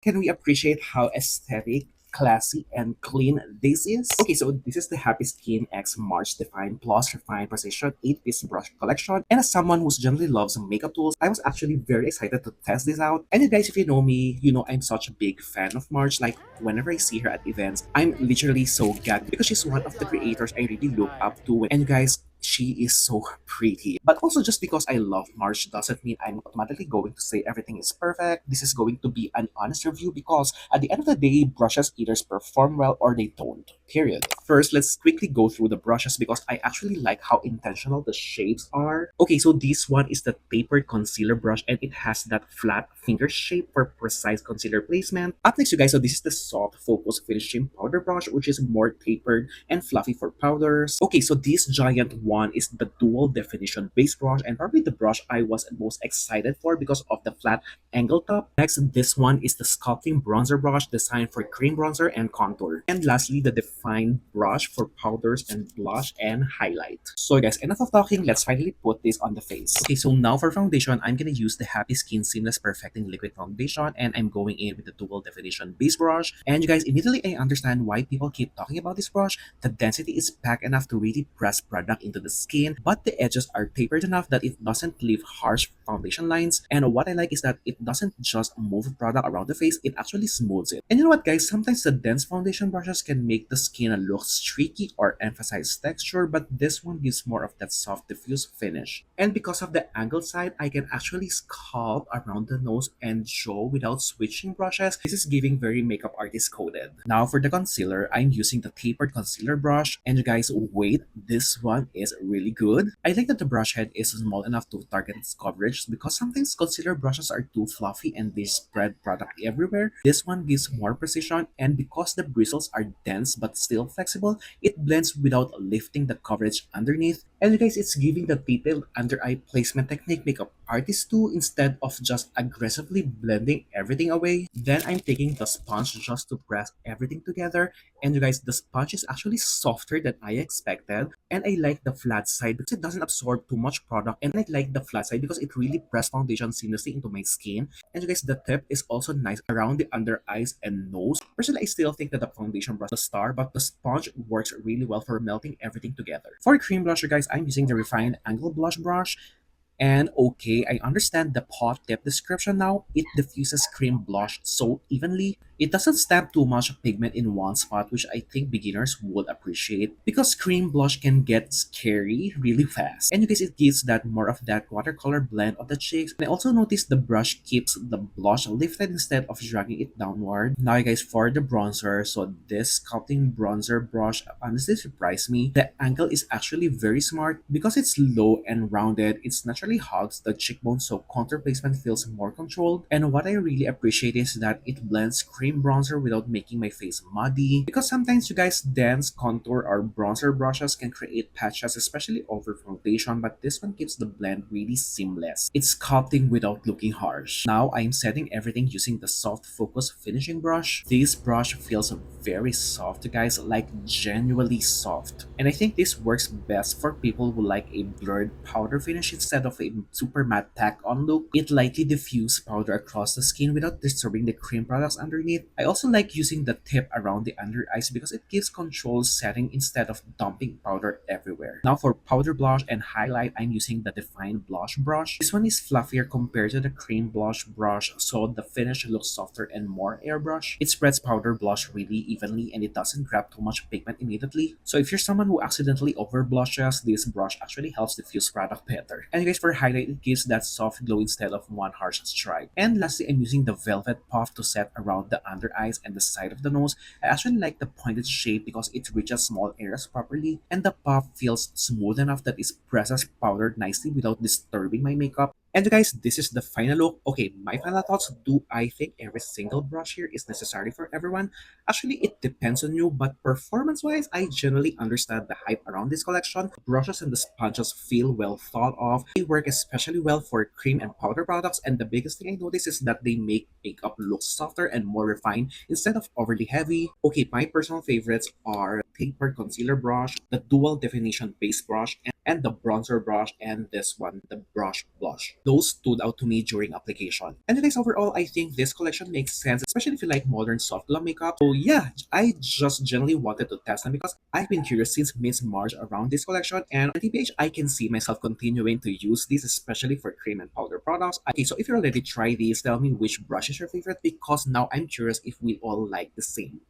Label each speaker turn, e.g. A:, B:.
A: Can we appreciate how aesthetic, classy, and clean this is? Okay, so this is the Happy Skin X March Define Plus Refined Precision 8-piece brush collection. And as someone who generally loves makeup tools, I was actually very excited to test this out. And you guys, if you know me, you know I'm such a big fan of March. Like, whenever I see her at events, I'm literally so gagged because she's one of the creators I really look up to. And you guys, she is so pretty. But also, just because I love March doesn't mean I'm automatically going to say everything is perfect. This is going to be an honest review because at the end of the day, brushes either perform well or they don't. Period. First, let's quickly go through the brushes because I actually like how intentional the shapes are. Okay, so this one is the tapered concealer brush and it has that flat finger shape for precise concealer placement. Up next, you guys, so this is the soft focus finishing powder brush, which is more tapered and fluffy for powders. Okay, so this giant one is the dual definition base brush and probably the brush I was most excited for because of the flat angle top. Next, this one is the sculpting bronzer brush designed for cream bronzer and contour. And lastly, the defined brush for powders and blush and highlight. So guys, enough of talking, let's finally put this on the face. Okay, so now for foundation, I'm gonna use the Happy Skin Seamless Perfecting Liquid Foundation and I'm going in with the dual definition base brush. And you guys, immediately I understand why people keep talking about this brush. The density is packed enough to really press product into the skin, but the edges are tapered enough that it doesn't leave harsh foundation lines. And what I like is that it doesn't just move product around the face, it actually smooths it. And you know what guys, sometimes the dense foundation brushes can make the skin look streaky or emphasize texture, but this one gives more of that soft diffuse finish. And because of the angled side, I can actually sculpt around the nose and jaw without switching brushes. This is giving very makeup artist coded. Now for the concealer, I'm using the tapered concealer brush. And you guys, wait, this one is really good. I like that the brush head is small enough to target its coverage because sometimes concealer brushes are too fluffy and they spread product everywhere. This one gives more precision, and because the bristles are dense but still flexible, it blends without lifting the coverage underneath. And you guys, it's giving the detailed under eye placement technique makeup artists do instead of just aggressively blending everything away. Then I'm taking the sponge just to press everything together. And you guys, the sponge is actually softer than I expected. And I like the flat side because it doesn't absorb too much product. And I like the flat side because it really pressed foundation seamlessly into my skin. And you guys, the tip is also nice around the under eyes and nose. Personally, I still think that the foundation brush is the star, but the sponge works really well for melting everything together. For cream blusher, guys, I'm using the refined angle blush brush. And okay, I understand the pot tip description now. It diffuses cream blush so evenly. It doesn't stamp too much pigment in one spot, which I think beginners would appreciate because cream blush can get scary really fast. And you guys, it gives that more of that watercolor blend on the cheeks. And I also noticed the brush keeps the blush lifted instead of dragging it downward. Now you guys, for the bronzer, so this sculpting bronzer brush honestly surprised me. The angle is actually very smart because it's low and rounded. It's naturally hugs the cheekbone so contour placement feels more controlled. And what I really appreciate is that it blends cream bronzer without making my face muddy. Because sometimes you guys, dense contour or bronzer brushes can create patches, especially over foundation, but this one keeps the blend really seamless. It's sculpting without looking harsh. Now I'm setting everything using the soft focus finishing brush. This brush feels very soft, you guys, like genuinely soft. And I think this works best for people who like a blurred powder finish instead of a super matte tack on look. It lightly diffuses powder across the skin without disturbing the cream products underneath. I also like using the tip around the under eyes because it gives control setting instead of dumping powder everywhere. Now for powder blush and highlight, I'm using the Define Blush brush. This one is fluffier compared to the cream blush brush, so the finish looks softer and more airbrush. It spreads powder blush really evenly and it doesn't grab too much pigment immediately. So if you're someone who accidentally over blushes, this brush actually helps diffuse product better. And guys, for highlight, it gives that soft glow instead of one harsh stripe. And lastly, I'm using the Velvet Puff to set around the under eyes and the side of the nose. I actually like the pointed shape because it reaches small areas properly, and the puff feels smooth enough that it presses powder nicely without disturbing my makeup. And you guys, this is the final look. Okay, my final thoughts. Do I think every single brush here is necessary for everyone? Actually, it depends on you, but performance-wise, I generally understand the hype around this collection. Brushes and the sponges feel well thought of. They work especially well for cream and powder products, and the biggest thing I notice is that they make makeup look softer and more refined instead of overly heavy. Okay, my personal favorites are tapered concealer brush, the dual definition base brush, and the bronzer brush, and this one, the brush blush. those stood out to me during application. And guys, overall, I think this collection makes sense, especially if you like modern soft glow makeup. So yeah, I just generally wanted to test them because I've been curious since Miss March around this collection, and on TBH, I can see myself continuing to use this, especially for cream and powder products. Okay, so if you're ready to try these, tell me which brush is your favorite because now I'm curious if we all like the same.